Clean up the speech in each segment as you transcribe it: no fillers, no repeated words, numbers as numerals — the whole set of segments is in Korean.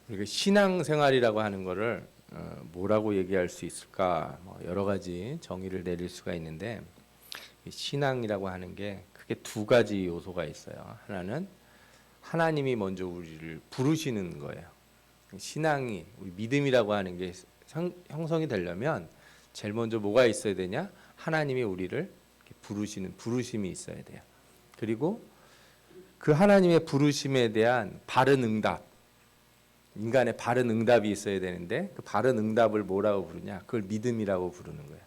우리가 신앙생활이라고 하는 거를 뭐라고 얘기할 수 있을까? 여러 가지 정의를 내릴 수가 있는데, 신앙이라고 하는 게 크게 두 가지 요소가 있어요. 하나는 하나님이 먼저 우리를 부르시는 거예요. 신앙이, 우리 믿음이라고 하는 게 형성이 되려면 제일 먼저 뭐가 있어야 되냐? 하나님이 우리를 부르시는 부르심이 있어야 돼요. 그리고 그 하나님의 부르심에 대한 바른 응답, 인간의 바른 응답이 있어야 되는데, 그 바른 응답을 뭐라고 부르냐? 그걸 믿음이라고 부르는 거예요.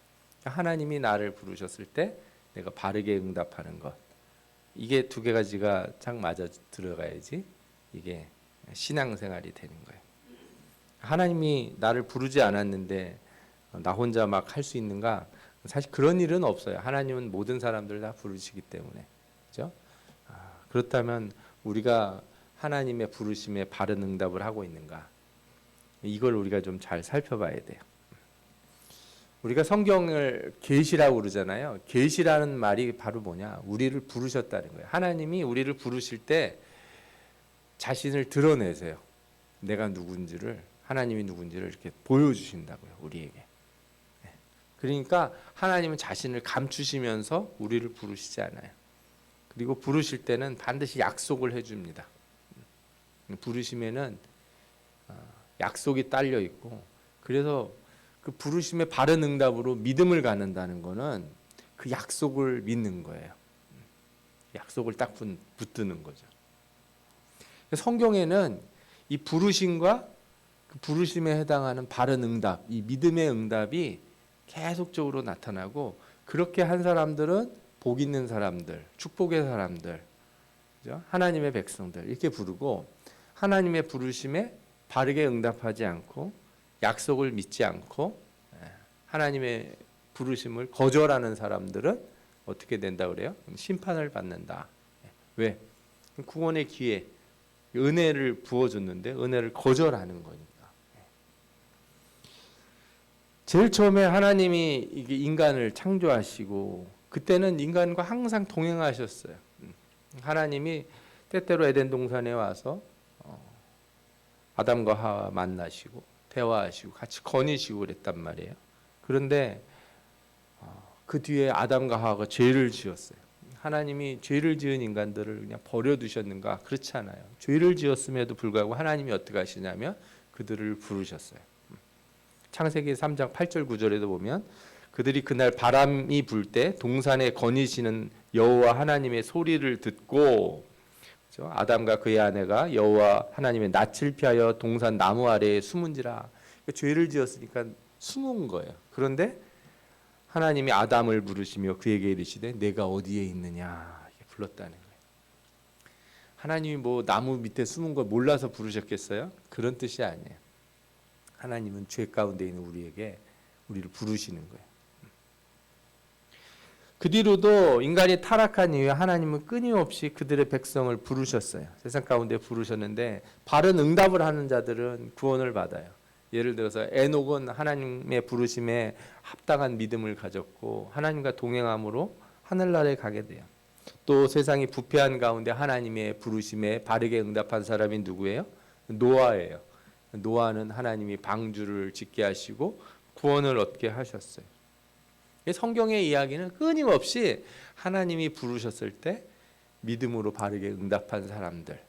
하나님이 나를 부르셨을 때 내가 바르게 응답하는 것, 이게 두 가지가 딱 맞아 들어가야지 이게 신앙생활이 되는 거예요. 하나님이 나를 부르지 않았는데 나 혼자 막 할 수 있는가? 사실 그런 일은 없어요. 하나님은 모든 사람들 다 부르시기 때문에, 그렇죠? 그렇다면 우리가 하나님의 부르심에 바른 응답을 하고 있는가? 이걸 우리가 좀 잘 살펴봐야 돼요. 우리가 성경을 계시라고 그러잖아요. 계시라는 말이 바로 뭐냐? 우리를 부르셨다는 거예요. 하나님이 우리를 부르실 때 자신을 드러내세요. 내가 누군지를, 하나님이 누군지를 이렇게 보여주신다고요, 우리에게. 그러니까 하나님은 자신을 감추시면서 우리를 부르시지 않아요. 그리고 부르실 때는 반드시 약속을 해줍니다. 부르심에는 약속이 딸려 있고, 그래서 그 부르심의 바른 응답으로 믿음을 갖는다는 거는 그 약속을 믿는 거예요. 약속을 딱 붙드는 거죠. 성경에는 이 부르심과 그 부르심에 해당하는 바른 응답, 이 믿음의 응답이 계속적으로 나타나고, 그렇게 한 사람들은 복 있는 사람들, 축복의 사람들, 그죠? 하나님의 백성들 이렇게 부르고, 하나님의 부르심에 바르게 응답하지 않고 약속을 믿지 않고 하나님의 부르심을 거절하는 사람들은 어떻게 된다 그래요? 심판을 받는다. 왜? 구원의 기회, 은혜를 부어줬는데 은혜를 거절하는 거니까. 제일 처음에 하나님이 이게 인간을 창조하시고, 그때는 인간과 항상 동행하셨어요. 하나님이 때때로 에덴 동산에 와서 아담과 하와 만나시고 대화하시고 같이 거니시고 그랬단 말이에요. 그런데 그 뒤에 아담과 하와가 죄를 지었어요. 하나님이 죄를 지은 인간들을 그냥 버려두셨는가? 그렇지 않아요. 죄를 지었음에도 불구하고 하나님이 어떻게 하시냐면 그들을 부르셨어요. 창세기 3장 8절 9절에도 보면 그들이 그날 바람이 불 때 동산에 거니시는 여호와 하나님의 소리를 듣고, 그렇죠? 아담과 그의 아내가 여호와 하나님의 낯을 피하여 동산 나무 아래에 숨은지라. 그러니까 죄를 지었으니까 숨은 거예요. 그런데 하나님이 아담을 부르시며 그에게 이르시되 내가 어디에 있느냐 이렇게 불렀다는 거예요. 하나님이 뭐 나무 밑에 숨은 걸 몰라서 부르셨겠어요? 그런 뜻이 아니에요. 하나님은 죄 가운데 있는 우리를 부르시는 거예요. 그 뒤로도 인간이 타락한 이후에 하나님은 끊임없이 그들의 백성을 부르셨어요. 세상 가운데 부르셨는데 바른 응답을 하는 자들은 구원을 받아요. 예를 들어서 에녹은 하나님의 부르심에 합당한 믿음을 가졌고 하나님과 동행함으로 하늘나라에 가게 돼요. 또 세상이 부패한 가운데 하나님의 부르심에 바르게 응답한 사람이 누구예요? 노아예요. 노아는 하나님이 방주를 짓게 하시고 구원을 얻게 하셨어요. 성경의 이야기는 끊임없이 하나님이 부르셨을 때 믿음으로 바르게 응답한 사람들,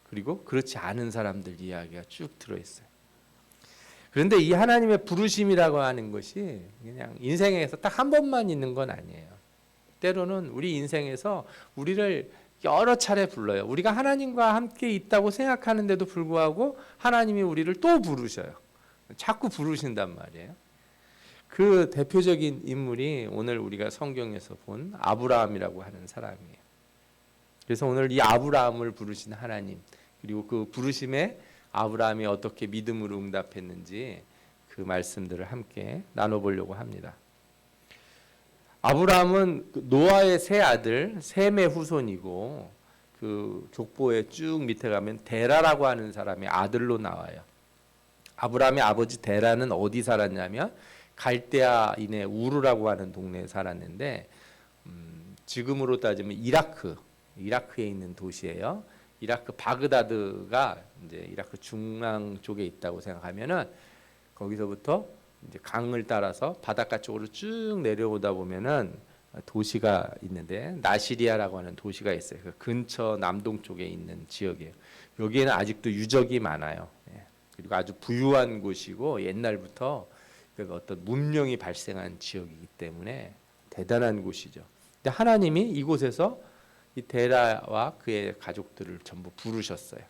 그리고 그렇지 않은 사람들 이야기가 쭉 들어있어요. 그런데 이 하나님의 부르심이라고 하는 것이 그냥 인생에서 딱 한 번만 있는 건 아니에요. 때로는 우리 인생에서 우리를 여러 차례 불러요. 우리가 하나님과 함께 있다고 생각하는데도 불구하고 하나님이 우리를 또 부르셔요. 자꾸 부르신단 말이에요. 그 대표적인 인물이 오늘 우리가 성경에서 본 아브라함이라고 하는 사람이에요. 그래서 오늘 이 아브라함을 부르신 하나님, 그리고 그 부르심에 아브라함이 어떻게 믿음으로 응답했는지 그 말씀들을 함께 나눠보려고 합니다. 아브라함은 노아의 세 아들 셈의 후손이고, 그 족보에 쭉 밑에 가면 데라라고 하는 사람의 아들로 나와요. 아브라함의 아버지 데라는 어디 살았냐면 갈대아인의 우르라고 하는 동네에 살았는데, 지금으로 따지면 이라크에 있는 도시예요. 이라크 바그다드가 이제 이라크 중앙 쪽에 있다고 생각하면은 거기서부터 이제 강을 따라서 바닷가 쪽으로 쭉 내려오다 보면은 도시가 있는데 나시리아라고 하는 도시가 있어요. 그 근처 남동 쪽에 있는 지역이에요. 여기에는 아직도 유적이 많아요. 예. 그리고 아주 부유한 곳이고 옛날부터 그 어떤 문명이 발생한 지역이기 때문에 대단한 곳이죠. 근데 하나님이 이곳에서 이 데라와 그의 가족들을 전부 부르셨어요.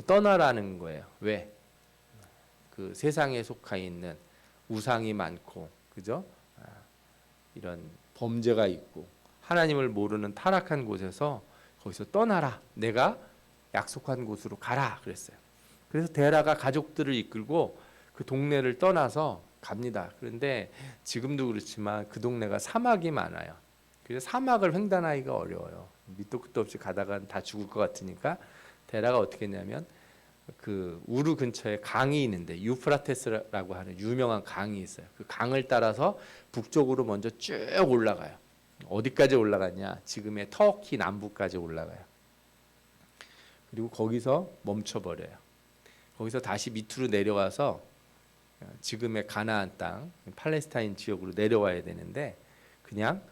떠나라는 거예요. 왜? 그 세상에 속하 있는 우상이 많고, 그죠? 이런 범죄가 있고 하나님을 모르는 타락한 곳에서 거기서 떠나라. 내가 약속한 곳으로 가라. 그랬어요. 그래서 데라가 가족들을 이끌고 그 동네를 떠나서 갑니다. 그런데 지금도 그렇지만 그 동네가 사막이 많아요. 그래서 사막을 횡단하기가 어려워요. 밑도 끝도 없이 가다가 다 죽을 것 같으니까 데라가 어떻게 했냐면 그 우르 근처에 강이 있는데 유프라테스라고 하는 유명한 강이 있어요. 그 강을 따라서 북쪽으로 먼저 쭉 올라가요. 어디까지 올라갔냐? 지금의 터키 남부까지 올라가요. 그리고 거기서 멈춰버려요. 거기서 다시 밑으로 내려와서 지금의 가나안 땅, 팔레스타인 지역으로 내려와야 되는데 그냥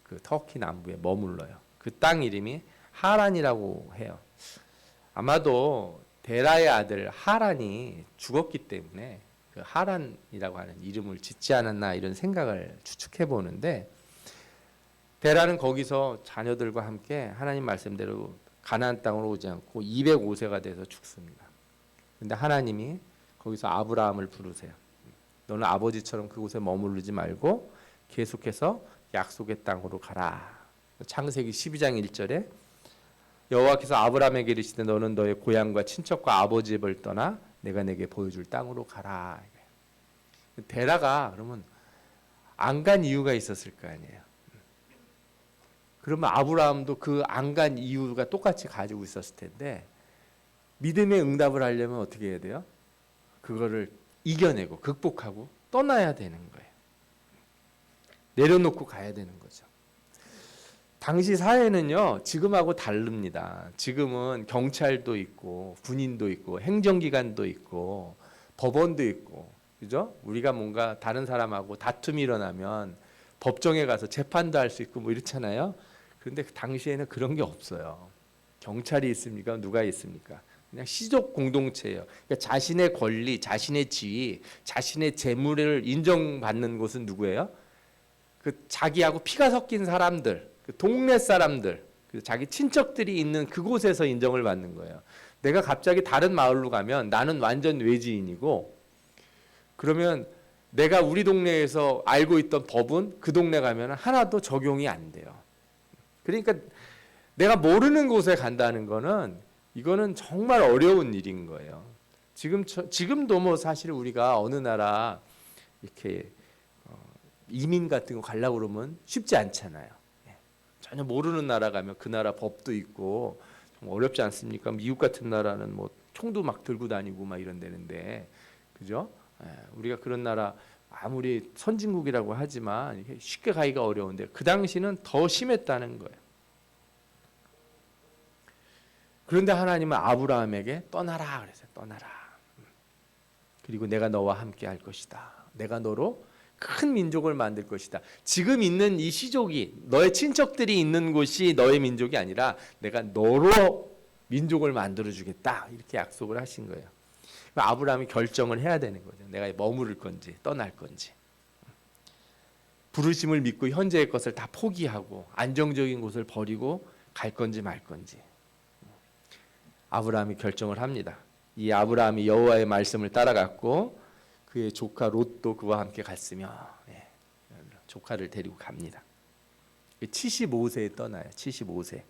그 터키 남부에 머물러요. 그 땅 이름이 하란이라고 해요. 아마도 데라의 아들 하란이 죽었기 때문에 그 하란이라고 하는 이름을 짓지 않았나 이런 생각을 추측해 보는데 데라는 거기서 자녀들과 함께 하나님 말씀대로 가나안 땅으로 오지 않고 205세가 돼서 죽습니다. 근데 하나님이 거기서 아브라함을 부르세요. 너는 아버지처럼 그곳에 머무르지 말고 계속해서 약속의 땅으로 가라. 창세기 12장 1절에 여호와께서 아브라함에게 이르시되 너는 너의 고향과 친척과 아버지의 집을 떠나 내가 내게 보여줄 땅으로 가라. 데라가 그러면 안 간 이유가 있었을 거 아니에요. 그러면 아브라함도 그 안 간 이유가 똑같이 가지고 있었을 텐데 믿음의 응답을 하려면 어떻게 해야 돼요? 그거를 이겨내고 극복하고 떠나야 되는 거예요. 내려놓고 가야 되는 거죠. 당시 사회는요 지금하고 다릅니다. 지금은 경찰도 있고 군인도 있고 행정기관도 있고 법원도 있고, 그죠? 우리가 뭔가 다른 사람하고 다툼이 일어나면 법정에 가서 재판도 할 수 있고 뭐 이렇잖아요. 그런데 그 당시에는 그런 게 없어요. 경찰이 있습니까? 누가 있습니까? 그냥 시족 공동체예요. 그러니까 자신의 권리, 자신의 지위, 자신의 재물을 인정받는 곳은 누구예요? 그 자기하고 피가 섞인 사람들, 그 동네 사람들, 그 자기 친척들이 있는 그곳에서 인정을 받는 거예요. 내가 갑자기 다른 마을로 가면 나는 완전 외지인이고, 그러면 내가 우리 동네에서 알고 있던 법은 그 동네 가면 하나도 적용이 안 돼요. 그러니까 내가 모르는 곳에 간다는 거는 이거는 정말 어려운 일인 거예요. 지금도 뭐 사실 우리가 어느 나라 이렇게 이민 같은 거 가려고 그러면 쉽지 않잖아요. 전혀 모르는 나라 가면 그 나라 법도 있고 좀 어렵지 않습니까? 미국 같은 나라는 뭐 총도 막 들고 다니고 막 이런 데는데, 그죠? 우리가 그런 나라 아무리 선진국이라고 하지만 쉽게 가기가 어려운데 그 당시는 더 심했다는 거예요. 그런데 하나님은 아브라함에게 떠나라 그랬어요. 떠나라. 그리고 내가 너와 함께 할 것이다. 내가 너로 큰 민족을 만들 것이다. 지금 있는 이 시족이, 너의 친척들이 있는 곳이 너의 민족이 아니라 내가 너로 민족을 만들어 주겠다. 이렇게 약속을 하신 거예요. 아브라함이 결정을 해야 되는 거죠. 내가 머무를 건지 떠날 건지. 부르심을 믿고 현재의 것을 다 포기하고 안정적인 곳을 버리고 갈 건지 말 건지. 아브라함이 결정을 합니다. 이 아브라함이 여호와의 말씀을 따라갔고 그의 조카 롯도 그와 함께 갔으며, 조카를 데리고 갑니다. 75세에 떠나요. 75세.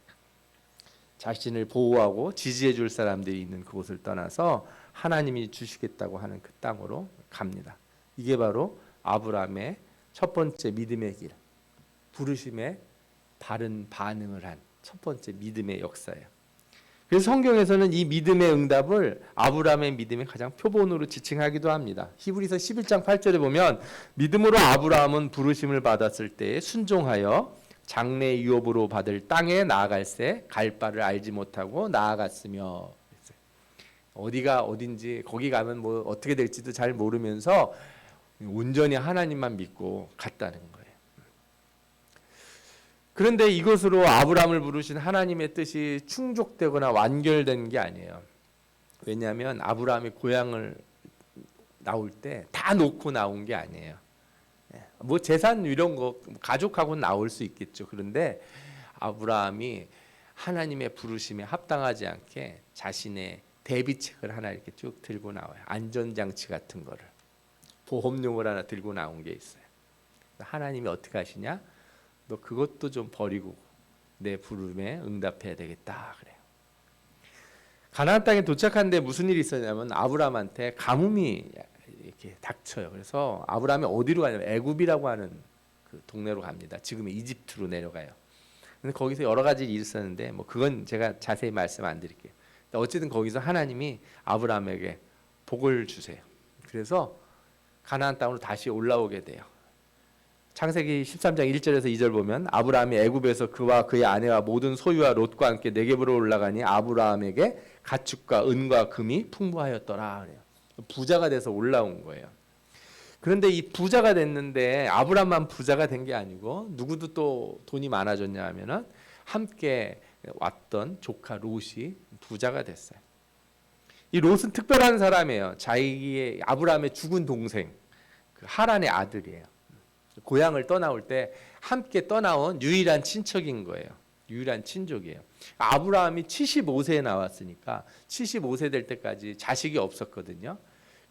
자신을 보호하고 지지해 줄 사람들이 있는 그곳을 떠나서 하나님이 주시겠다고 하는 그 땅으로 갑니다. 이게 바로 아브라함의 첫 번째 믿음의 길, 부르심에 바른 반응을 한 첫 번째 믿음의 역사예요. 그래서 성경에서는 이 믿음의 응답을 아브라함의 믿음의 가장 표본으로 지칭하기도 합니다. 히브리서 11장 8절에 보면 믿음으로 아브라함은 부르심을 받았을 때에 순종하여 장래 유업으로 받을 땅에 나아갈새 갈 바를 알지 못하고 나아갔으며. 어디가 어딘지 거기 가면 뭐 어떻게 될지도 잘 모르면서 온전히 하나님만 믿고 갔다는 거예요. 그런데 이것으로 아브라함을 부르신 하나님의 뜻이 충족되거나 완결된 게 아니에요. 왜냐하면 아브라함이 고향을 나올 때 다 놓고 나온 게 아니에요. 뭐 재산 이런 거 가족하고 나올 수 있겠죠. 그런데 아브라함이 하나님의 부르심에 합당하지 않게 자신의 대비책을 하나 이렇게 쭉 들고 나와요. 안전장치 같은 거를, 보험용을 하나 들고 나온 게 있어요. 하나님이 어떻게 하시냐? 너 그것도 좀 버리고 내 부름에 응답해야 되겠다 그래요. 가나안 땅에 도착한데 무슨 일이 있었냐면 아브라함한테 가뭄이 이렇게 닥쳐요. 그래서 아브라함이 어디로 가냐면 애굽이라고 하는 그 동네로 갑니다. 지금의 이집트로 내려가요. 근데 거기서 여러 가지 일이 있었는데 뭐 그건 제가 자세히 말씀 안 드릴게요. 어쨌든 거기서 하나님이 아브라함에게 복을 주세요. 그래서 가나안 땅으로 다시 올라오게 돼요. 창세기 13장 1절에서 2절 보면 아브라함이 애굽에서 그와 그의 아내와 모든 소유와 롯과 함께 네겝으로 올라가니 아브라함에게 가축과 은과 금이 풍부하였더라 그래요. 부자가 돼서 올라온 거예요. 그런데 이 부자가 됐는데 아브라함만 부자가 된 게 아니고 누구도 또 돈이 많아졌냐 하면은 함께 왔던 조카 롯이 부자가 됐어요. 이 롯은 특별한 사람이에요. 자기의 아브라함의 죽은 동생 그 하란의 아들이에요. 고향을 떠나올 때 함께 떠나온 유일한 친척인 거예요. 유일한 친족이에요. 아브라함이 75세에 나왔으니까 75세 될 때까지 자식이 없었거든요.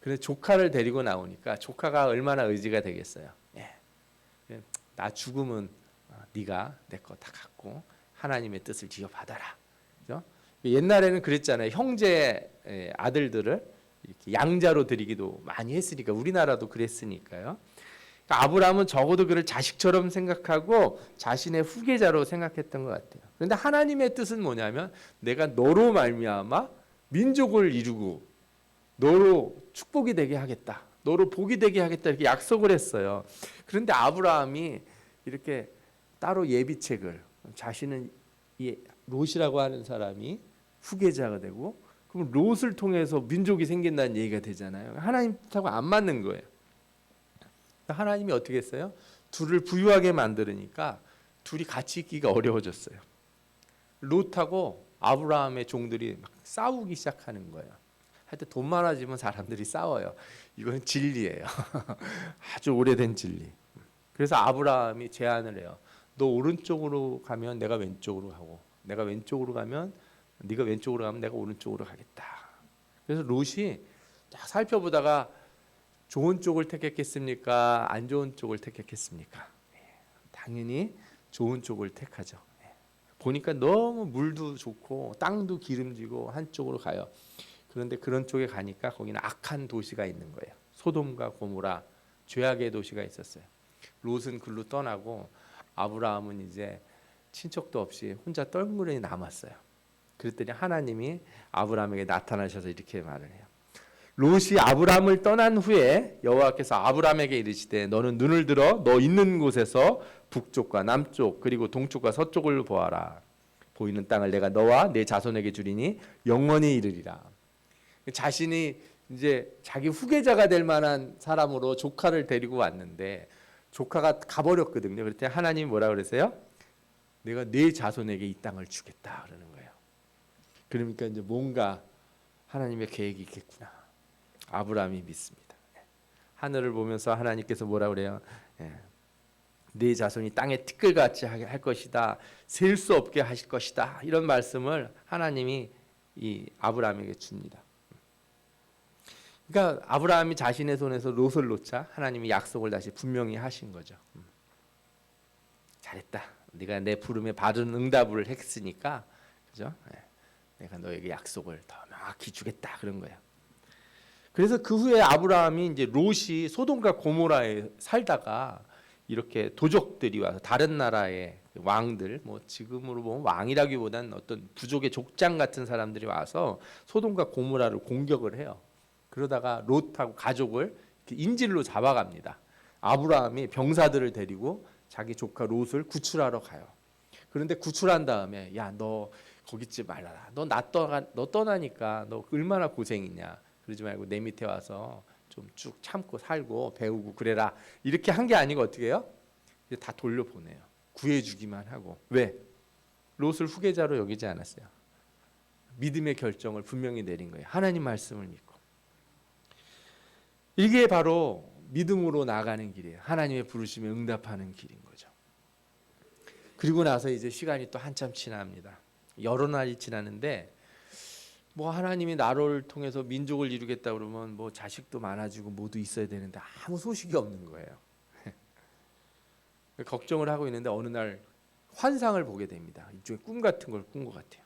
그래서 조카를 데리고 나오니까 조카가 얼마나 의지가 되겠어요. 예. 나 죽으면 네가 내 거 다 갖고 하나님의 뜻을 지어받아라. 그죠? 옛날에는 그랬잖아요. 형제 아들들을 이렇게 양자로 드리기도 많이 했으니까 우리나라도 그랬으니까요. 그러니까 아브라함은 적어도 그를 자식처럼 생각하고 자신의 후계자로 생각했던 것 같아요. 그런데 하나님의 뜻은 뭐냐면 내가 너로 말미암아 민족을 이루고 너로 축복이 되게 하겠다. 너로 복이 되게 하겠다 이렇게 약속을 했어요. 그런데 아브라함이 이렇게 따로 예비책을 자신은 이 롯이라고 하는 사람이 후계자가 되고 그럼 롯을 통해서 민족이 생긴다는 얘기가 되잖아요. 하나님 뜻하고 안 맞는 거예요. 하나님이 어떻게 했어요? 둘을 부유하게 만들으니까 둘이 같이 있기가 어려워졌어요. 롯하고 아브라함의 종들이 막 싸우기 시작하는 거예요. 하여튼 돈 많아지면 사람들이 싸워요. 이건 진리예요. 아주 오래된 진리. 그래서 아브라함이 제안을 해요. 너 오른쪽으로 가면 내가 왼쪽으로 가고 내가 왼쪽으로 가면 네가 왼쪽으로 가면 내가 오른쪽으로 가겠다. 그래서 롯이 딱 살펴보다가 좋은 쪽을 택했겠습니까? 안 좋은 쪽을 택했겠습니까? 당연히 좋은 쪽을 택하죠. 보니까 너무 물도 좋고 땅도 기름지고 한쪽으로 가요. 그런데 그런 쪽에 가니까 거기는 악한 도시가 있는 거예요. 소돔과 고모라 죄악의 도시가 있었어요. 롯은 글로 떠나고 아브라함은 이제 친척도 없이 혼자 떨그러니 남았어요. 그랬더니 하나님이 아브라함에게 나타나셔서 이렇게 말을 해요. 롯이 아브라함을 떠난 후에 여호와께서 아브라함에게 이르시되 너는 눈을 들어 너 있는 곳에서 북쪽과 남쪽 그리고 동쪽과 서쪽을 보아라. 보이는 땅을 내가 너와 내 자손에게 주리니 영원히 이르리라. 자신이 이제 자기 후계자가 될 만한 사람으로 조카를 데리고 왔는데 조카가 가버렸거든요. 그랬더니 하나님이 뭐라 그랬어요? 내가 네 자손에게 이 땅을 주겠다 그러는 거예요. 그러니까 이제 뭔가 하나님의 계획이 있겠구나. 아브라함이 믿습니다. 하늘을 보면서 하나님께서 뭐라 그래요? 네 자손이 땅에 티끌같이 할 것이다. 셀 수 없게 하실 것이다. 이런 말씀을 하나님이 이 아브라함에게 줍니다. 그러니까 아브라함이 자신의 손에서 롯을 놓자 하나님이 약속을 다시 분명히 하신 거죠. 잘했다. 네가 내 부름에 바른 응답을 했으니까, 그죠? 내가 너에게 약속을 더 명확히 주겠다 그런 거예요. 그래서 그 후에 아브라함이 이제 롯이 소돔과 고모라에 살다가 이렇게 도적들이 와서 다른 나라의 왕들, 뭐 지금으로 보면 왕이라기보다는 어떤 부족의 족장 같은 사람들이 와서 소돔과 고모라를 공격을 해요. 그러다가 롯하고 가족을 인질로 잡아갑니다. 아브라함이 병사들을 데리고 자기 조카 롯을 구출하러 가요. 그런데 구출한 다음에 야, 너 거기 있지 말아라. 너 떠나니까 너 얼마나 고생이냐. 그러지 말고 내 밑에 와서 좀 쭉 참고 살고 배우고 그래라. 이렇게 한 게 아니고 어떻게 해요? 이제 다 돌려보내요. 구해주기만 하고. 왜? 롯을 후계자로 여기지 않았어요. 믿음의 결정을 분명히 내린 거예요. 하나님 말씀을 믿고. 이게 바로 믿음으로 나아가는 길이에요. 하나님의 부르심에 응답하는 길인 거죠. 그리고 나서 이제 시간이 또 한참 지납니다. 여러 날이 지나는데 뭐 하나님이 나를 통해서 민족을 이루겠다 그러면 뭐 자식도 많아지고 모두 있어야 되는데 아무 소식이 없는 거예요. 걱정을 하고 있는데 어느 날 환상을 보게 됩니다. 일종의 꿈 같은 걸 꾼 것 같아요.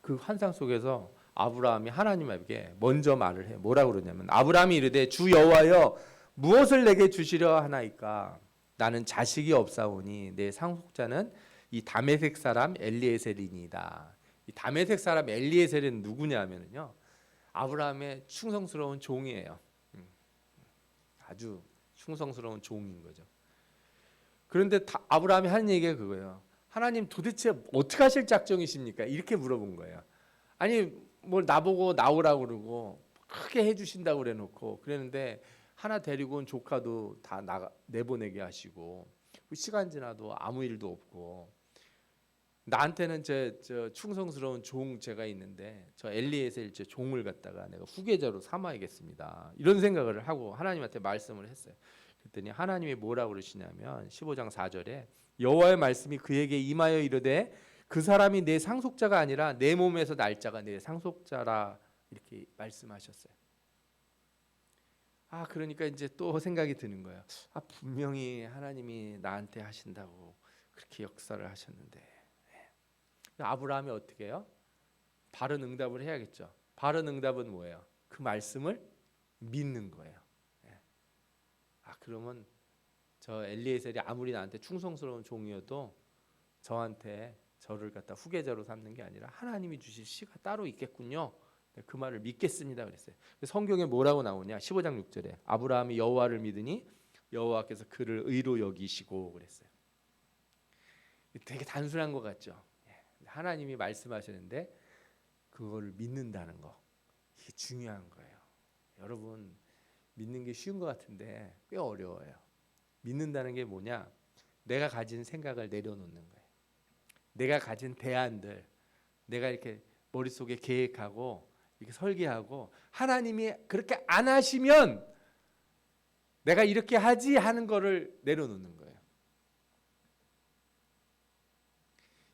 그 환상 속에서 아브라함이 하나님에게 먼저 말을 해. 뭐라고 그러냐면 아브라함이 이르되 주 여호와여 무엇을 내게 주시려 하나이까 나는 자식이 없사오니 내 상속자는 이 다메섹 사람 엘리에셀이니이다. 이 다메섹 사람 엘리에셀은 누구냐면요 아브라함의 충성스러운 종이에요. 아주 충성스러운 종인 거죠. 그런데 아브라함이 하는 얘기가 그거예요. 하나님 도대체 어떻게 하실 작정이십니까? 이렇게 물어본 거예요. 아니 뭘 나보고 나오라고 그러고 크게 해주신다고 그래놓고 그랬는데 하나 데리고 온 조카도 다 내보내게 하시고 시간 지나도 아무 일도 없고 나한테는 저 충성스러운 종 제가 있는데 저 엘리에셀 제 종을 갖다가 내가 후계자로 삼아야겠습니다. 이런 생각을 하고 하나님한테 말씀을 했어요. 그랬더니 하나님이 뭐라고 그러시냐면 15장 4절에 여호와의 말씀이 그에게 임하여 이르되 그 사람이 내 상속자가 아니라 내 몸에서 날 자가 내 상속자라 이렇게 말씀하셨어요. 그러니까 이제 또 생각이 드는 거예요. 분명히 하나님이 나한테 하신다고 그렇게 역사를 하셨는데 아브라함이 어떻게 해요? 바른 응답을 해야겠죠. 바른 응답은 뭐예요? 그 말씀을 믿는 거예요. 그러면 저 엘리에셀이 아무리 나한테 충성스러운 종이어도 저를 갖다 후계자로 삼는 게 아니라 하나님이 주실 시가 따로 있겠군요. 그 말을 믿겠습니다 그랬어요. 성경에 뭐라고 나오냐? 15장 6절에 아브라함이 여호와를 믿으니 여호와께서 그를 의로 여기시고 그랬어요. 되게 단순한 것 같죠? 하나님이 말씀하시는데 그거를 믿는다는 거 이게 중요한 거예요. 여러분 믿는 게 쉬운 것 같은데 꽤 어려워요. 믿는다는 게 뭐냐? 내가 가진 생각을 내려놓는 거예요. 내가 가진 대안들, 내가 이렇게 머릿속에 계획하고 이렇게 설계하고 하나님이 그렇게 안 하시면 내가 이렇게 하지 하는 거를 내려놓는 거예요.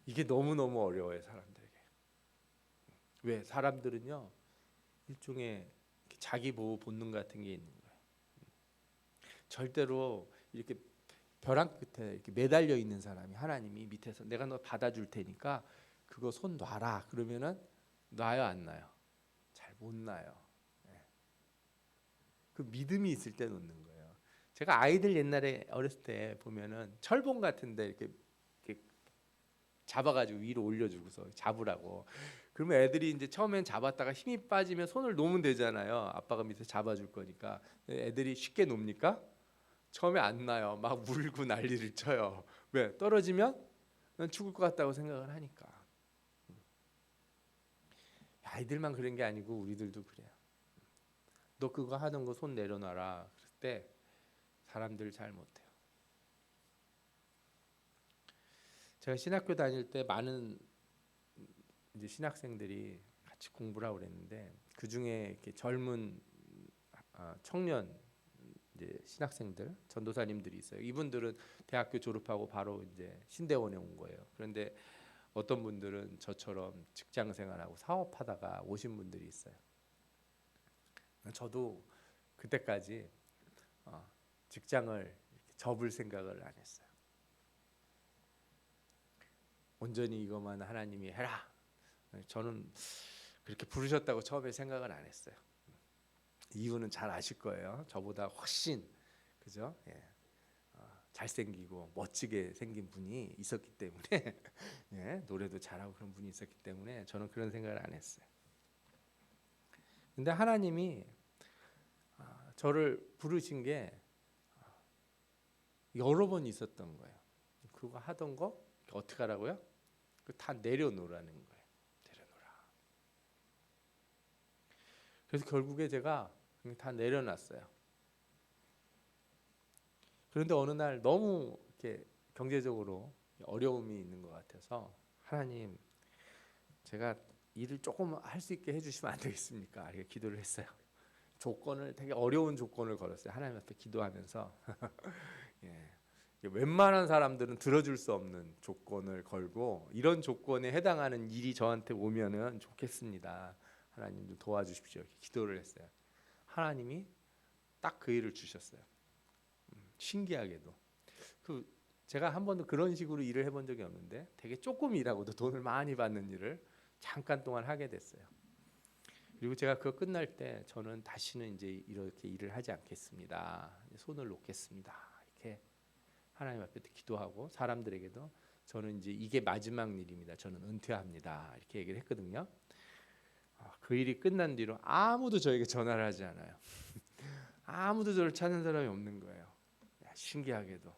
이게 너무너무 어려워요, 사람들에게. 왜? 사람들은요, 일종의 자기 보호 본능 같은 게 있는 거예요. 절대로 이렇게 벼랑 끝에 이렇게 매달려 있는 사람이 하나님이 밑에서 내가 너 받아줄 테니까 그거 손 놔라. 그러면은 놔요, 안 놔요? 잘 못 놔요. 그 믿음이 있을 때 놓는 거예요. 제가 아이들 옛날에 어렸을 때 보면은 철봉 같은데 이렇게 잡아가지고 위로 올려주고서 잡으라고. 그러면 애들이 이제 처음엔 잡았다가 힘이 빠지면 손을 놓으면 되잖아요. 아빠가 밑에 잡아줄 거니까. 애들이 쉽게 놉니까? 처음에 안 나요. 막 울고 난리를 쳐요. 왜? 떨어지면 난 죽을 것 같다고 생각을 하니까. 아이들만 그런 게 아니고 우리들도 그래요. 너 그거 하던 거 손 내려놔라. 그럴 때 사람들 잘 못해요. 제가 신학교 다닐 때 많은 이제 신학생들이 같이 공부를 하고 그랬는데 그 중에 이렇게 젊은 청년 이제 신학생들 전도사님들이 있어요. 이분들은 대학교 졸업하고 바로 이제 신대원에 온 거예요. 그런데 어떤 분들은 저처럼 직장 생활하고 사업하다가 오신 분들이 있어요. 저도 그때까지 직장을 접을 생각을 안 했어요. 온전히 이것만 하나님이 해라. 저는 그렇게 부르셨다고 처음에 생각을 안 했어요. 이유는 잘 아실 거예요. 저보다 훨씬 그죠? 잘생기고 멋지게 생긴 분이 있었기 때문에 노래도 잘하고 그런 분이 있었기 때문에 저는 그런 생각을 안 했어요. 근데 하나님이 저를 부르신 게 여러 번 있었던 거예요. 그거 하던 거 어떻게 하라고요? 다 내려놓으라는 거예요. 내려놓으라. 그래서 결국에 제가 다 내려놨어요. 그런데 어느 날 너무 이렇게 경제적으로 어려움이 있는 것 같아서 하나님, 제가 일을 조금 할 수 있게 해주시면 안 되겠습니까? 이렇게 기도를 했어요. 조건을 되게 어려운 조건을 걸었어요. 하나님 앞에 기도하면서 예. 웬만한 사람들은 들어줄 수 없는 조건을 걸고 이런 조건에 해당하는 일이 저한테 오면은 좋겠습니다. 하나님 좀 도와주십시오. 이렇게 기도를 했어요. 하나님이 딱 그 일을 주셨어요. 신기하게도 제가 한 번도 그런 식으로 일을 해본 적이 없는데 되게 조금 일하고도 돈을 많이 받는 일을 잠깐 동안 하게 됐어요. 그리고 제가 그거 끝날 때 저는 다시는 이제 이렇게 일을 하지 않겠습니다. 손을 놓겠습니다. 이렇게 하나님 앞에 기도하고 사람들에게도 저는 이제 이게 마지막 일입니다. 저는 은퇴합니다. 이렇게 얘기를 했거든요. 그 일이 끝난 뒤로 아무도 저에게 전화를 하지 않아요. 아무도 저를 찾는 사람이 없는 거예요. 신기하게도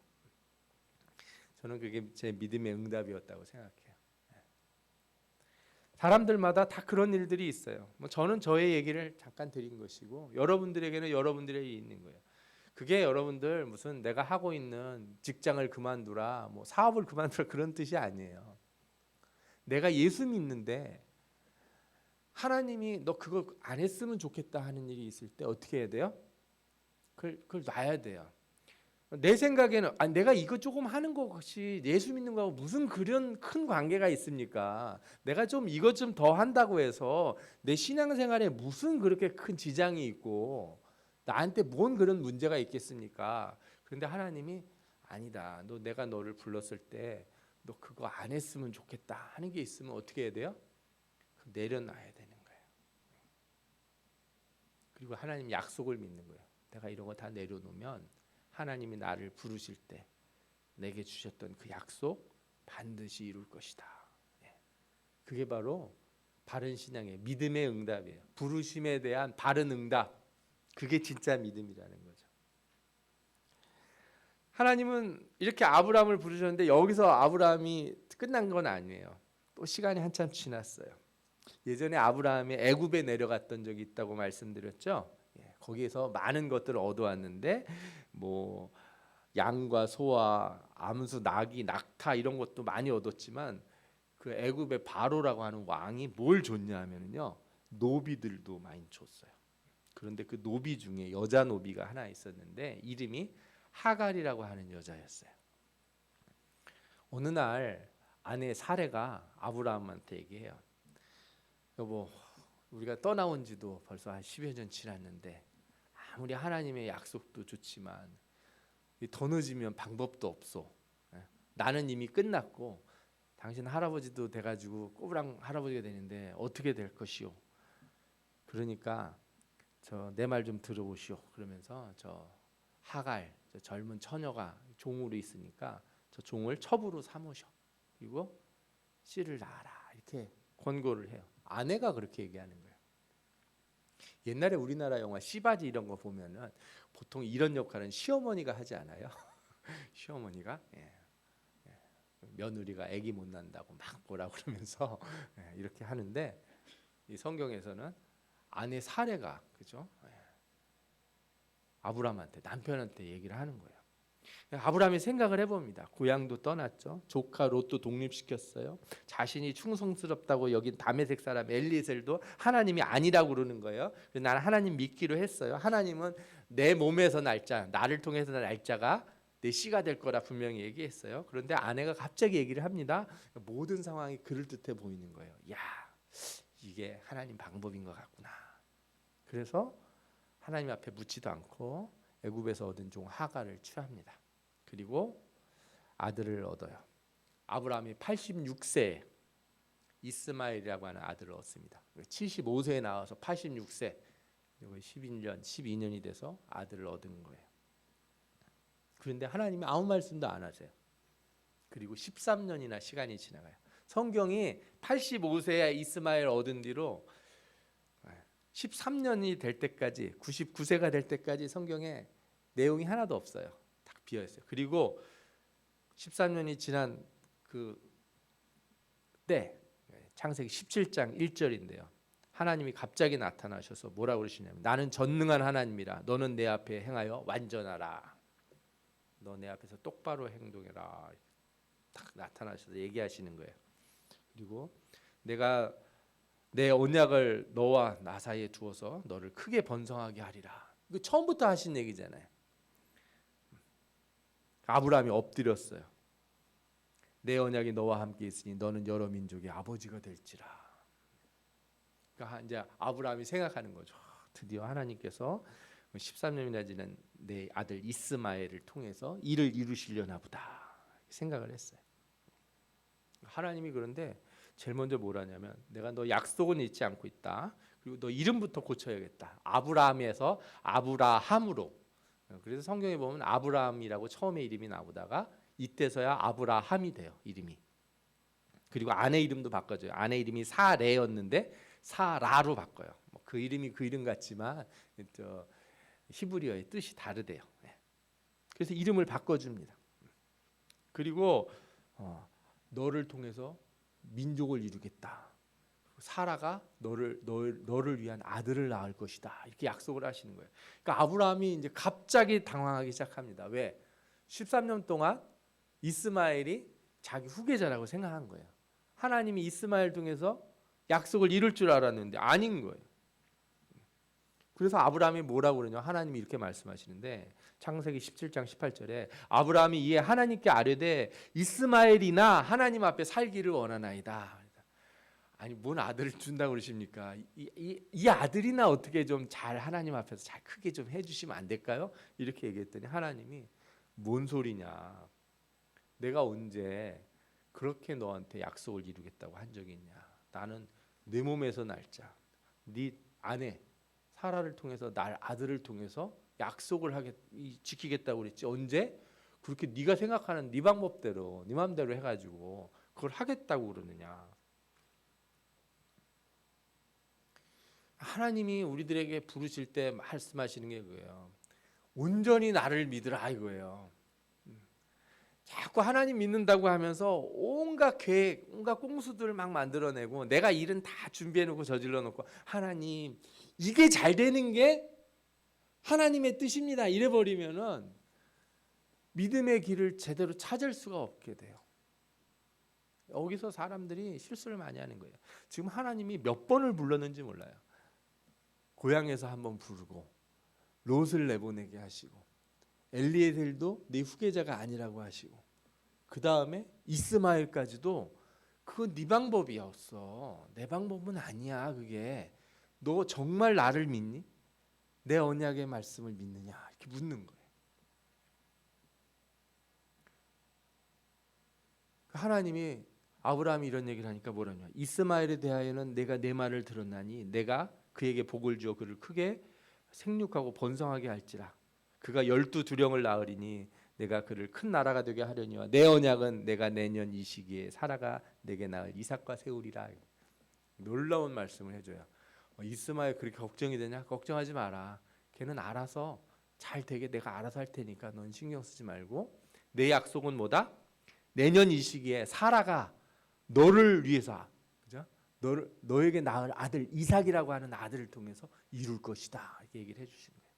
저는 그게 제 믿음의 응답이었다고 생각해요. 사람들마다 다 그런 일들이 있어요. 저는 저의 얘기를 잠깐 드린 것이고 여러분들에게는 여러분들의 일이 있는 거예요. 그게 여러분들 무슨 내가 하고 있는 직장을 그만두라, 뭐 사업을 그만두라 그런 뜻이 아니에요. 내가 예수 믿는데 하나님이 너 그거 안 했으면 좋겠다 하는 일이 있을 때 어떻게 해야 돼요? 그걸 놔야 돼요. 내 생각에는 내가 이거 조금 하는 것이 예수 믿는 거하고 무슨 그런 큰 관계가 있습니까? 내가 좀 이것 좀 더 한다고 해서 내 신앙생활에 무슨 그렇게 큰 지장이 있고 나한테 뭔 그런 문제가 있겠습니까? 그런데 하나님이 아니다. 내가 너를 불렀을 때 너 그거 안 했으면 좋겠다 하는 게 있으면 어떻게 해야 돼요? 내려놔야 되는 거예요. 그리고 하나님 약속을 믿는 거예요. 내가 이런 거 다 내려놓으면 하나님이 나를 부르실 때 내게 주셨던 그 약속 반드시 이룰 것이다. 그게 바로 바른 신앙의 믿음의 응답이에요. 부르심에 대한 바른 응답. 그게 진짜 믿음이라는 거죠. 하나님은 이렇게 아브라함을 부르셨는데 여기서 아브라함이 끝난 건 아니에요. 또 시간이 한참 지났어요. 예전에 아브라함이 애굽에 내려갔던 적이 있다고 말씀드렸죠. 거기에서 많은 것들을 얻어왔는데 뭐 양과 소와 암수, 나귀, 낙타 이런 것도 많이 얻었지만 그 애굽의 바로라고 하는 왕이 뭘 줬냐 하면요, 노비들도 많이 줬어요. 그런데 그 노비 중에 여자 노비가 하나 있었는데 이름이 하갈이라고 하는 여자였어요. 어느 날 아내 사레가 아브라함한테 얘기해요. 여보, 우리가 떠나온 지도 벌써 한 10여 년 지났는데 아무리 하나님의 약속도 좋지만 더 늦으면 방법도 없어. 나는 이미 끝났고 당신 할아버지도 돼가지고 꼬부랑 할아버지가 되는데 어떻게 될 것이오. 그러니까 내 말 좀 들어보시오. 그러면서 저 하갈, 저 젊은 처녀가 종으로 있으니까 저 종을 첩으로 삼으셔. 그리고 씨를 낳아라. 이렇게 권고를 해요. 아내가 그렇게 얘기하는 거예요. 옛날에 우리나라 영화 씨바지 이런 거 보면은 보통 이런 역할은 시어머니가 하지 않아요? 시어머니가 며느리가 아기 못 난다고 막 뭐라 그러면서 이렇게 하는데 이 성경에서는 아내 사레가 그죠? 아브라함한테 남편한테 얘기를 하는 거예요. 아브라함이 생각을 해봅니다. 고향도 떠났죠. 조카 롯도 독립시켰어요. 자신이 충성스럽다고 여긴 다메섹 사람 엘리에셀도 하나님이 아니라고 그러는 거예요. 나는 하나님 믿기로 했어요. 하나님은 내 몸에서 날 자, 나를 통해서 날 자가 내 씨가 될 거라 분명히 얘기했어요. 그런데 아내가 갑자기 얘기를 합니다. 모든 상황이 그럴듯해 보이는 거예요. 야, 이게 하나님 방법인 것 같구나. 그래서 하나님 앞에 묻지도 않고 애굽에서 얻은 종 하갈을 취합니다. 그리고 아들을 얻어요. 아브라함이 86세에 이스마엘이라고 하는 아들을 얻습니다. 75세에 나와서 86세 12년이 돼서 아들을 얻은 거예요. 그런데 하나님이 아무 말씀도 안 하세요. 그리고 13년이나 시간이 지나가요. 성경이 85세에 이스마엘 얻은 뒤로 13년이 될 때까지 99세가 될 때까지 성경에 내용이 하나도 없어요. 딱 비어 있어요. 그리고 13년이 지난 그때 창세기 17장 1절인데요. 하나님이 갑자기 나타나셔서 뭐라고 그러시냐면 나는 전능한 하나님이라 너는 내 앞에 행하여 완전하라. 너 내 앞에서 똑바로 행동해라. 딱 나타나셔서 얘기하시는 거예요. 그리고 내가 내 언약을 너와 나 사이에 두어서 너를 크게 번성하게 하리라. 이거 처음부터 하신 얘기잖아요. 아브라함이 엎드렸어요. 내 언약이 너와 함께 있으니 너는 여러 민족의 아버지가 될지라. 그러니까 이제 아브라함이 생각하는 거죠. 드디어 하나님께서 13년이나 지난 내 아들 이스마엘을 통해서 이를 이루시려나 보다 생각을 했어요. 하나님이 그런데 제일 먼저 뭘 하냐면 내가 너 약속은 잊지 않고 있다. 그리고 너 이름부터 고쳐야겠다. 아브라함에서 아브라함으로. 그래서 성경에 보면 아브라함이라고 처음에 이름이 나오다가 이때서야 아브라함이 돼요. 이름이. 그리고 아내 이름도 바꿔줘요. 아내 이름이 사레였는데 사라로 바꿔요. 그 이름이 그 이름 같지만 히브리어의 뜻이 다르대요. 그래서 이름을 바꿔줍니다. 그리고 너를 통해서 민족을 이루겠다. 사라가 너를 위한 아들을 낳을 것이다. 이렇게 약속을 하시는 거예요. 그러니까 아브라함이 이제 갑자기 당황하기 시작합니다. 왜? 13년 동안 이스마엘이 자기 후계자라고 생각한 거예요. 하나님이 이스마엘 통해서 약속을 이룰 줄 알았는데 아닌 거예요. 그래서 아브라함이 뭐라고 그러냐? 하나님이 이렇게 말씀하시는데 창세기 17장 18절에 아브라함이 이에 하나님께 아뢰되 이스마엘이나 하나님 앞에 살기를 원하나이다. 아니 뭔 아들을 준다고 그러십니까? 이 아들이나 어떻게 좀 잘 하나님 앞에서 잘 크게 좀 해주시면 안 될까요? 이렇게 얘기했더니 하나님이 뭔 소리냐? 내가 언제 그렇게 너한테 약속을 이루겠다고 한 적이 있냐? 나는 내 몸에서 날자 네 아내 사라를 통해서 날 아들을 통해서 약속을 지키겠다고 그랬지. 언제 그렇게 네가 생각하는 네 방법대로 네 마음대로 해가지고 그걸 하겠다고 그러느냐? 하나님이 우리들에게 부르실 때 말씀하시는 게 그거예요. 온전히 나를 믿으라 이거예요. 자꾸 하나님 믿는다고 하면서 온갖 계획, 온갖 꼼수들을 막 만들어내고 내가 일은 다 준비해놓고 저질러놓고 하나님 이게 잘 되는 게 하나님의 뜻입니다. 이래버리면은 믿음의 길을 제대로 찾을 수가 없게 돼요. 여기서 사람들이 실수를 많이 하는 거예요. 지금 하나님이 몇 번을 불렀는지 몰라요. 고향에서 한번 부르고 롯을 내보내게 하시고 엘리에셀도 네 후계자가 아니라고 하시고 그 다음에 이스마엘까지도 그건 네 방법이었어. 내 방법은 아니야. 그게 너 정말 나를 믿니? 내 언약의 말씀을 믿느냐? 이렇게 묻는 거예요. 하나님이 아브라함이 이런 얘기를 하니까 뭐라냐? 이스마엘에 대하여는 내가 내 말을 들었나니 내가 그에게 복을 주어 그를 크게 생육하고 번성하게 할지라. 그가 12두령을 낳으리니 내가 그를 큰 나라가 되게 하려니와 내 언약은 내가 내년 이 시기에 사라가 내게 낳을 이삭과 세우리라. 놀라운 말씀을 해줘요. 이스마엘 그렇게 걱정이 되냐? 걱정하지 마라. 걔는 알아서 잘 되게 내가 알아서 할 테니까 넌 신경 쓰지 말고 내 약속은 뭐다? 내년 이 시기에 사라가 너를 위해서 그죠? 너에게 낳을 아들 이삭이라고 하는 아들을 통해서 이룰 것이다. 이렇게 얘기를 해주시는 거예요.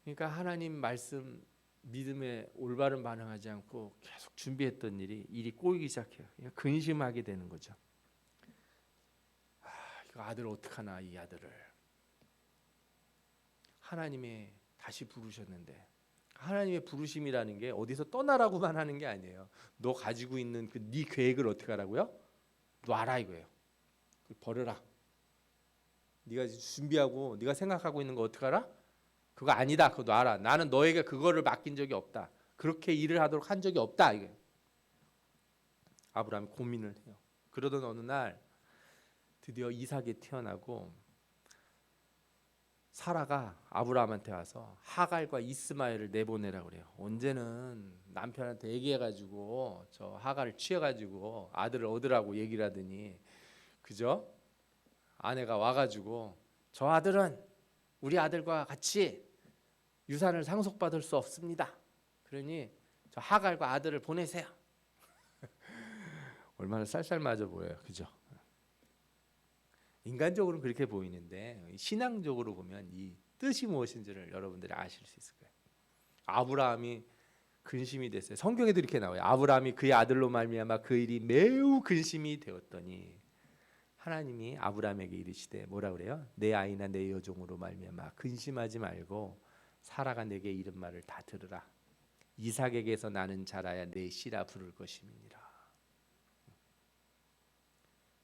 그러니까 하나님 말씀 믿음에 올바른 반응하지 않고 계속 준비했던 일이 꼬이기 시작해요. 그냥 근심하게 되는 거죠. 이거 아들 어떡하나 이 아들을. 하나님이 다시 부르셨는데 하나님의 부르심이라는 게 어디서 떠나라고만 하는 게 아니에요. 너 가지고 있는 그 네 계획을 어떻게 하라고요? 놔라 이거예요. 버려라. 네가 준비하고 네가 생각하고 있는 거 어떻게 하라? 그거 아니다. 그거 놔라. 나는 너에게 그거를 맡긴 적이 없다. 그렇게 일을 하도록 한 적이 없다. 이게 아브라함이 고민을 해요. 그러던 어느 날 드디어 이삭이 태어나고 사라가 아브라함한테 와서 하갈과 이스마엘을 내보내라고 그래요. 언제는 남편한테 얘기해가지고 저 하갈을 취해가지고 아들을 얻으라고 얘기를 하더니 그죠? 아내가 와가지고 저 아들은 우리 아들과 같이 유산을 상속받을 수 없습니다. 그러니 저 하갈과 아들을 보내세요. 얼마나 쌀쌀맞아 보여요, 그죠? 인간적으로는 그렇게 보이는데 신앙적으로 보면 이 뜻이 무엇인지를 여러분들이 아실 수 있을 거예요. 아브라함이 근심이 됐어요. 성경에도 이렇게 나와요. 아브라함이 그의 아들로 말미암아 그 일이 매우 근심이 되었더니 하나님이 아브라함에게 이르시되 뭐라 그래요? 내 아이나 내 여종으로 말미암아 근심하지 말고 사라가 내게 이른 말을 다 들으라. 이삭에게서 나는 자라야 내 씨라 부를 것임이니라.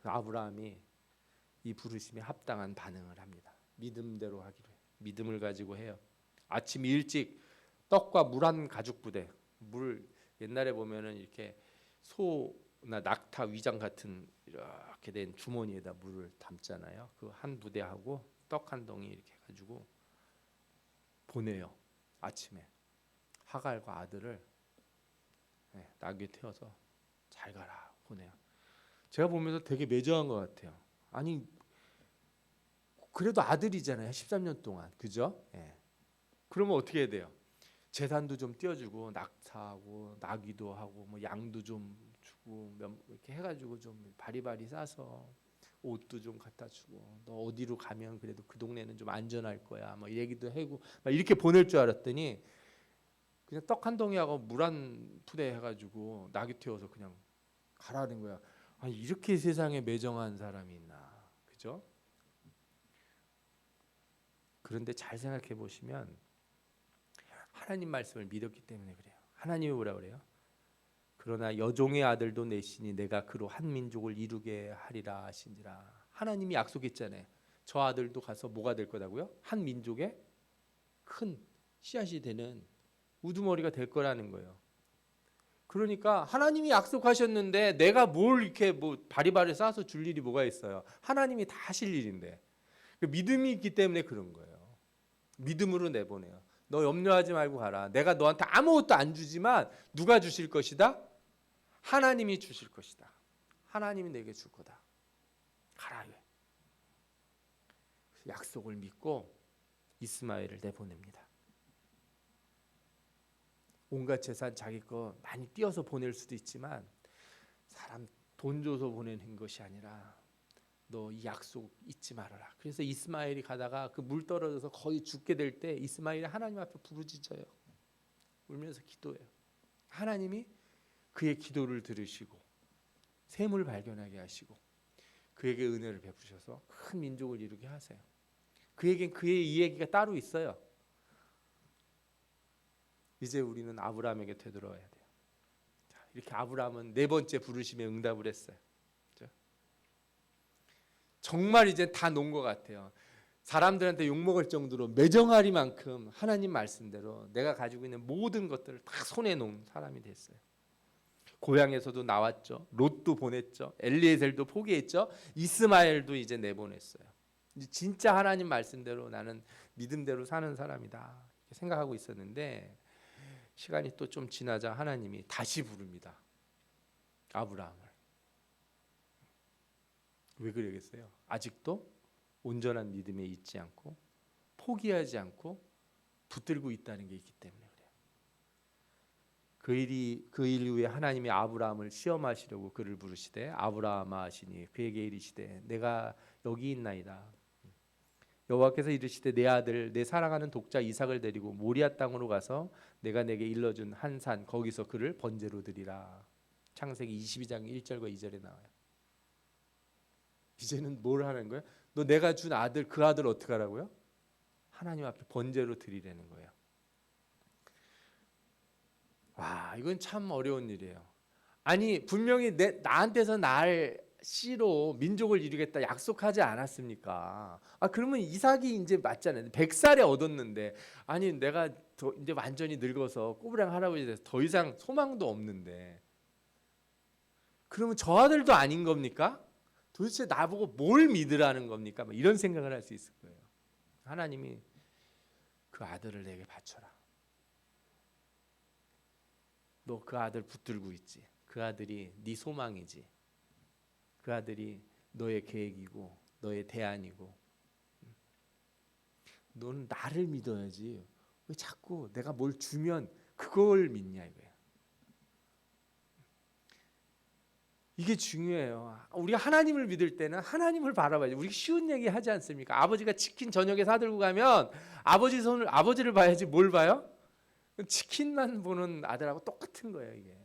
아브라함이 이 부르심에 합당한 반응을 합니다. 믿음대로 하기로 해요. 믿음을 가지고 해요. 아침 일찍 떡과 물 한 가죽 부대, 물 옛날에 보면은 이렇게 소나 낙타 위장 같은 이렇게 된 주머니에다 물을 담잖아요. 그 한 부대하고 떡 한 덩이 이렇게 가지고 보내요. 아침에 하갈과 아들을 나귀에 태워서 잘 가라 보내요. 제가 보면서 되게 매정한 것 같아요. 아니 그래도 아들이잖아요. 13년 동안 그죠? 그러면 어떻게 해야 돼요? 재산도 좀 띄워주고 낙타하고 나귀도 하고 뭐 양도 좀 주고 이렇게 해가지고 좀 바리바리 싸서 옷도 좀 갖다 주고 너 어디로 가면 그래도 그 동네는 좀 안전할 거야 뭐 얘기도 하고 막 이렇게 보낼 줄 알았더니 그냥 떡 한 덩이하고 물 한 푸대 해가지고 나귀 태워서 그냥 가라는 거야. 아니 이렇게 세상에 매정한 사람이 있나, 그죠? 그런데 잘 생각해 보시면 하나님 말씀을 믿었기 때문에 그래요. 하나님이 뭐라 그래요? 그러나 여종의 아들도 내시니 내가 그로 한 민족을 이루게 하리라 하신지라. 하나님이 약속했잖아요. 저 아들도 가서 뭐가 될 거다고요? 한 민족의 큰 씨앗이 되는 우두머리가 될 거라는 거예요. 그러니까 하나님이 약속하셨는데 내가 뭘 이렇게 뭐 바리바리 싸서 줄 일이 뭐가 있어요? 하나님이 다 하실 일인데. 믿음이 있기 때문에 그런 거예요. 믿음으로 내보내요. 너 염려하지 말고 가라. 내가 너한테 아무것도 안 주지만 누가 주실 것이다? 하나님이 주실 것이다. 하나님이 내게 줄 거다. 가라. 약속을 믿고 이스마엘을 내보냅니다. 온갖 재산 자기 거 많이 띄어서 보낼 수도 있지만 사람 돈 줘서 보내는 것이 아니라 너 이 약속 잊지 말아라. 그래서 이스마엘이 가다가 그 물 떨어져서 거의 죽게 될 때 이스마엘이 하나님 앞에 부르짖어요. 울면서 기도해요. 하나님이 그의 기도를 들으시고 샘을 발견하게 하시고 그에게 은혜를 베푸셔서 큰 민족을 이루게 하세요. 그에겐 그의 이야기가 따로 있어요. 이제 우리는 아브라함에게 되돌아와야 돼요. 이렇게 아브라함은 네 번째 부르심에 응답을 했어요. 정말 이제 다 놓은 것 같아요. 사람들한테 욕먹을 정도로 매정하리만큼 하나님 말씀대로 내가 가지고 있는 모든 것들을 다 손에 놓은 사람이 됐어요. 고향에서도 나왔죠. 롯도 보냈죠. 엘리에셀도 포기했죠. 이스마엘도 이제 내보냈어요. 진짜 하나님 말씀대로 나는 믿음대로 사는 사람이다 이렇게 생각하고 있었는데 시간이 또 좀 지나자 하나님이 다시 부릅니다. 아브라함을. 왜 그러겠어요? 아직도 온전한 믿음에 있지 않고 포기하지 않고 붙들고 있다는 게 있기 때문에 그래요. 그 일 후에 하나님이 아브라함을 시험하시려고 그를 부르시되 아브라함아 하시니 그에게 이르시되 내가 여기 있나이다. 여호와께서 이르시되 내 아들 내 사랑하는 독자 이삭을 데리고 모리아 땅으로 가서 내가 내게 일러준 한 산 거기서 그를 번제로 드리라. 창세기 22장 1절과 2절에 나와요. 이제는 뭘 하는 거예요? 너 내가 준 아들 그 아들 어떻게 하라고요? 하나님 앞에 번제로 드리라는 거예요. 와 이건 참 어려운 일이에요. 아니 분명히 나한테서 날 씨로 민족을 이루겠다 약속하지 않았습니까? 그러면 이삭이 이제 맞잖아요. 100살에 얻었는데 아니 내가 이제 완전히 늙어서 꼬부랑 할아버지 돼서 더 이상 소망도 없는데 그러면 저 아들도 아닌 겁니까? 도대체 나보고 뭘 믿으라는 겁니까? 이런 생각을 할 수 있을 거예요. 하나님이 그 아들을 내게 바쳐라. 너 그 아들 붙들고 있지. 그 아들이 네 소망이지. 그 아들이 너의 계획이고 너의 대안이고 너는 나를 믿어야지. 왜 자꾸 내가 뭘 주면 그걸 믿냐 이거예요. 이게 중요해요. 우리가 하나님을 믿을 때는 하나님을 바라봐야죠. 우리 쉬운 얘기 하지 않습니까? 아버지가 치킨 저녁에 사들고 가면 아버지를 봐야지 뭘 봐요? 치킨만 보는 아들하고 똑같은 거예요, 이게.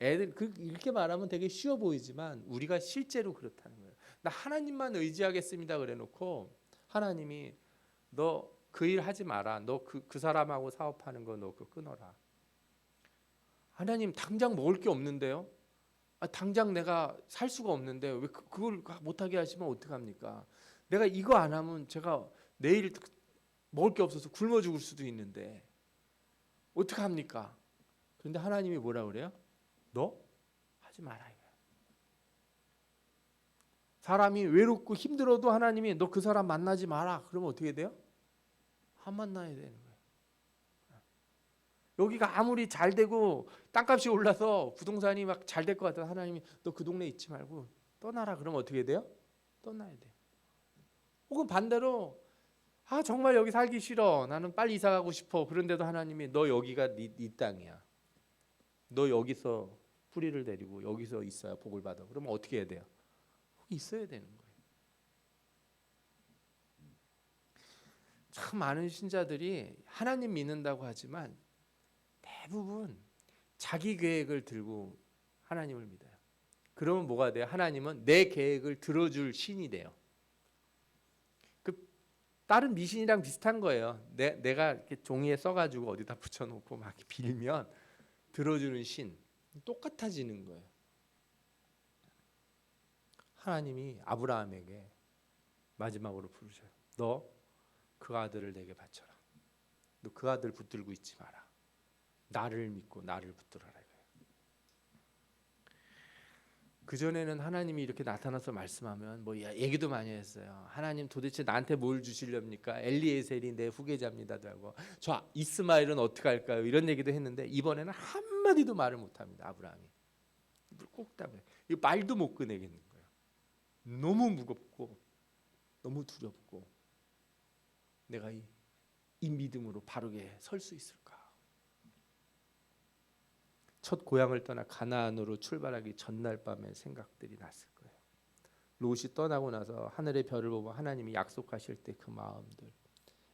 애들 이렇게 말하면 되게 쉬워 보이지만 우리가 실제로 그렇다는 거예요. 나 하나님만 의지하겠습니다 그래놓고 하나님이 너 그 일 하지 마라. 너 그 사람하고 사업하는 거 너 그거 끊어라. 하나님 당장 먹을 게 없는데요. 당장 내가 살 수가 없는데 왜 그걸 못하게 하시면 어떡합니까? 내가 이거 안 하면 제가 내일 먹을 게 없어서 굶어 죽을 수도 있는데 어떡합니까? 그런데 하나님이 뭐라 그래요? 너 하지 마라 이거야. 사람이 외롭고 힘들어도 하나님이 너 그 사람 만나지 마라. 그러면 어떻게 돼요? 안 만나야 되는 거예요. 여기가 아무리 잘 되고 땅값이 올라서 부동산이 막 잘 될 것 같아서 하나님이 너 그 동네 있지 말고 떠나라. 그러면 어떻게 돼요? 떠나야 돼요. 혹은 반대로 정말 여기 살기 싫어. 나는 빨리 이사 가고 싶어. 그런데도 하나님이 너 여기가 네 땅이야. 너 여기서 뿌리를 내리고 여기서 있어야 복을 받아. 그러면 어떻게 해야 돼요? 거기 있어야 되는 거예요. 참 많은 신자들이 하나님 믿는다고 하지만 대부분 자기 계획을 들고 하나님을 믿어요. 그러면 뭐가 돼요? 하나님은 내 계획을 들어줄 신이 돼요. 다른 미신이랑 비슷한 거예요. 내가 이렇게 종이에 써가지고 어디다 붙여놓고 막 빌면 들어주는 신. 똑같아지는 거예요. 하나님이 아브라함에게 마지막으로 부르셔요. 너 그 아들을 내게 바쳐라. 너 그 아들 붙들고 있지 마라. 나를 믿고 나를 붙들어라. 그전에는 하나님이 이렇게 나타나서 말씀하면 뭐 얘기도 많이 했어요. 하나님 도대체 나한테 뭘 주시렵니까? 엘리에셀이 내 후계자입니다도 하고 저 이스마엘은 어떻게 할까요? 이런 얘기도 했는데 이번에는 한마디도 말을 못합니다. 아브라함이 입을 꼭 닫아요. 이 말도 못 꺼내겠는 거예요. 너무 무겁고 너무 두렵고 내가 이 믿음으로 바르게 설 수 있을까? 첫 고향을 떠나 가나안으로 출발하기 전날 밤에 생각들이 났을 거예요. 롯이 떠나고 나서 하늘의 별을 보고 하나님이 약속하실 때 그 마음들,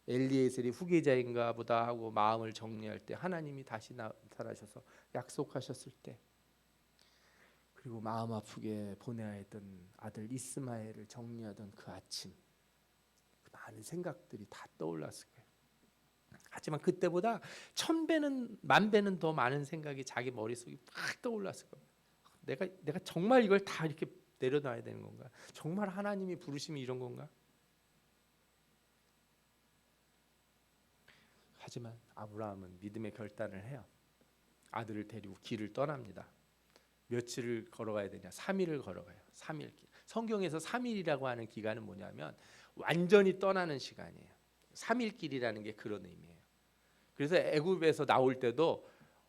엘리에셀이 후계자인가 보다 하고 마음을 정리할 때 하나님이 다시 나타나셔서 약속하셨을 때, 그리고 마음 아프게 보내야 했던 아들 이스마엘을 정리하던 그 아침, 그 많은 생각들이 다 떠올랐을 거예요. 하지만 그때보다 1000배는 10,000배는 더 많은 생각이 자기 머릿속에 팍 떠올랐을 겁니다. 내가 정말 이걸 다 이렇게 내려놔야 되는 건가? 정말 하나님이 부르심이 이런 건가? 하지만 아브라함은 믿음의 결단을 해요. 아들을 데리고 길을 떠납니다. 며칠을 걸어가야 되냐? 3일을 걸어가요. 3일 길. 성경에서 3일이라고 하는 기간은 뭐냐면 완전히 떠나는 시간이에요. 3일 길이라는 게 그런 의미예요. 그래서 애굽에서 나올 때도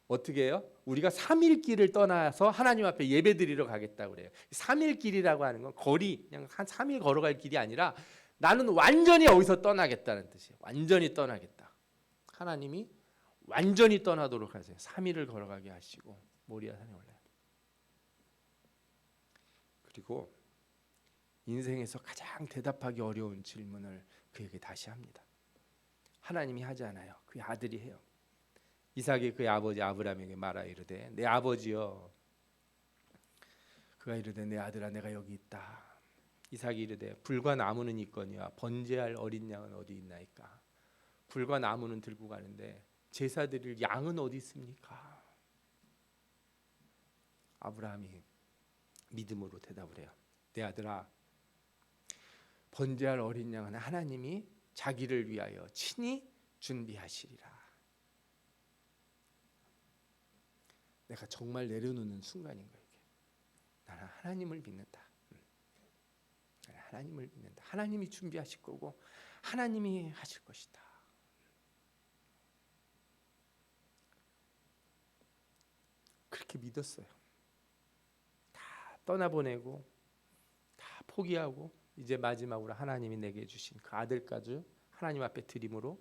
어떻게 해요? 우리가 3일 길을 떠나서 하나님 앞에 예배드리러 가겠다고 그래요. 3일 길이라고 하는 건 거리 그냥 한 3일 걸어갈 길이 아니라 나는 완전히 여기서 떠나겠다는 뜻이에요. 완전히 떠나겠다. 하나님이 완전히 떠나도록 하세요. 3일을 걸어가게 하시고 모리아산에 올라요. 그리고 인생에서 가장 대답하기 어려운 질문을 그에게 다시 합니다. 하나님이 하지 않아요. 그의 아들이 해요. 이삭이 그의 아버지 아브라함에게 말하 이르되 내 아버지여. 그가 이르되 내 아들아 내가 여기 있다. 이삭이 이르되 불과 나무는 있거니와 번제할 어린 양은 어디 있나이까. 불과 나무는 들고 가는데 제사 드릴 양은 어디 있습니까? 아브라함이 믿음으로 대답을 해요. 내 아들아 번제할 어린 양은 하나님이 자기를 위하여 친히 준비하시리라. 내가 정말 내려놓는 순간인 거예요. 나는 하나님을 믿는다. 나는 하나님을 믿는다. 하나님이 준비하실 거고 하나님이 하실 것이다. 그렇게 믿었어요. 다 떠나보내고 다 포기하고 이제 마지막으로 하나님이 내게 주신 그 아들까지 하나님 앞에 드림으로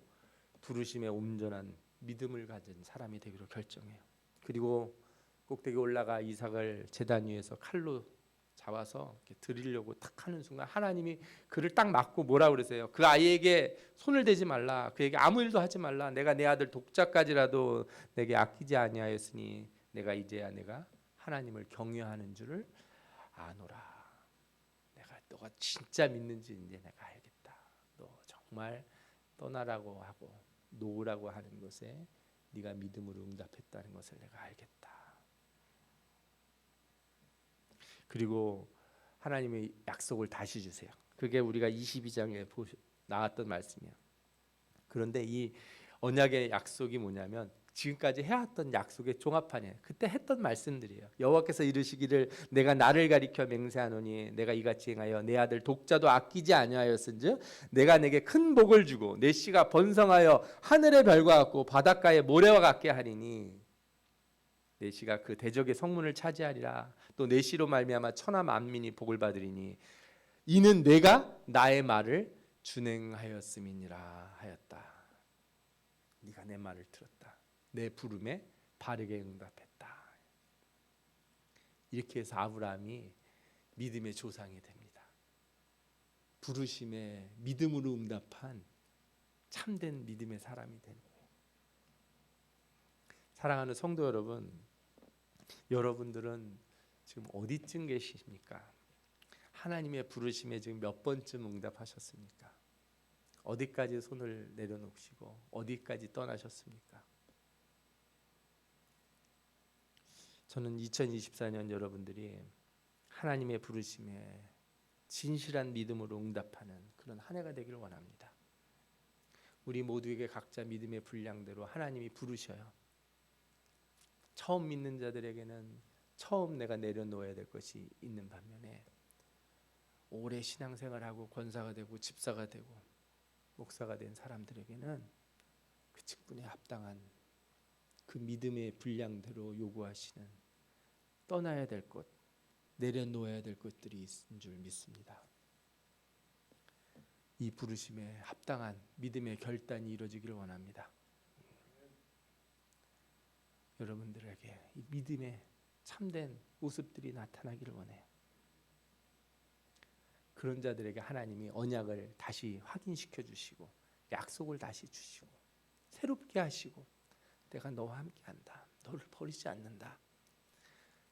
부르심에 온전한 믿음을 가진 사람이 되기로 결정해요. 그리고 꼭대기 올라가 이삭을 제단 위에서 칼로 잡아서 이렇게 드리려고 탁 하는 순간 하나님이 그를 딱 막고 뭐라 그러세요? 그 아이에게 손을 대지 말라. 그에게 아무 일도 하지 말라. 내가 내 아들 독자까지라도 내게 아끼지 아니하였으니 내가 이제야 내가 하나님을 경외하는 줄을 아노라. 내가 너가 진짜 믿는지 이제 내가 알겠다. 너 정말 떠나라고 하고 놓으라고 하는 것에 네가 믿음으로 응답했다는 것을 내가 알겠다. 그리고 하나님의 약속을 다시 주세요. 그게 우리가 22장에 나왔던 말씀이에요. 그런데 이 언약의 약속이 뭐냐면 지금까지 해왔던 약속의 종합판이에요. 그때 했던 말씀들이에요. 여호와께서 이르시기를 내가 나를 가리켜 맹세하노니 내가 이같이 행하여 내 아들 독자도 아끼지 아니하였은즉 내가 내게 큰 복을 주고 내 씨가 번성하여 하늘의 별과 같고 바닷가의 모래와 같게 하리니 내 씨가 그 대적의 성문을 차지하리라. 또 내 씨로 말미암아 천하 만민이 복을 받으리니 이는 내가 나의 말을 준행하였음이니라 하였다. 네가 내 말을 들었다. 내 부름에 바르게 응답했다. 이렇게 해서 아브라함이 믿음의 조상이 됩니다. 부르심에 믿음으로 응답한 참된 믿음의 사람이 되는 거예요. 사랑하는 성도 여러분, 여러분들은 지금 어디쯤 계십니까? 하나님의 부르심에 지금 몇 번쯤 응답하셨습니까? 어디까지 손을 내려놓으시고 어디까지 떠나셨습니까? 저는 2024년 여러분들이 하나님의 부르심에 진실한 믿음으로 응답하는 그런 한 해가 되기를 원합니다. 우리 모두에게 각자 믿음의 분량대로 하나님이 부르셔요. 처음 믿는 자들에게는 처음 내가 내려놓아야 될 것이 있는 반면에 오래 신앙생활하고 권사가 되고 집사가 되고 목사가 된 사람들에게는 그 직분에 합당한 그 믿음의 분량대로 요구하시는 떠나야 될 것, 내려놓아야 될 것들이 있는 줄 믿습니다. 이 부르심에 합당한 믿음의 결단이 이루어지기를 원합니다. 여러분들에게 이 믿음의 참된 모습들이 나타나기를 원해요. 그런 자들에게 하나님이 언약을 다시 확인시켜 주시고 약속을 다시 주시고 새롭게 하시고 내가 너와 함께한다. 너를 버리지 않는다.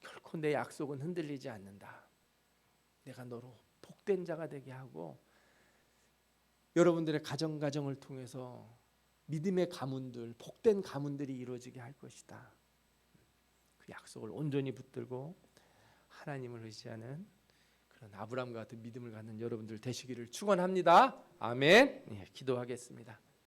결코 내 약속은 흔들리지 않는다. 내가 너로 복된 자가 되게 하고 여러분들의 가정을 통해서 믿음의 가문들, 복된 가문들이 이루어지게 할 것이다. 그 약속을 온전히 붙들고 하나님을 의지하는 그런 아브라함과 같은 믿음을 갖는 여러분들 되시기를 축원합니다. 아멘. 예, 기도하겠습니다.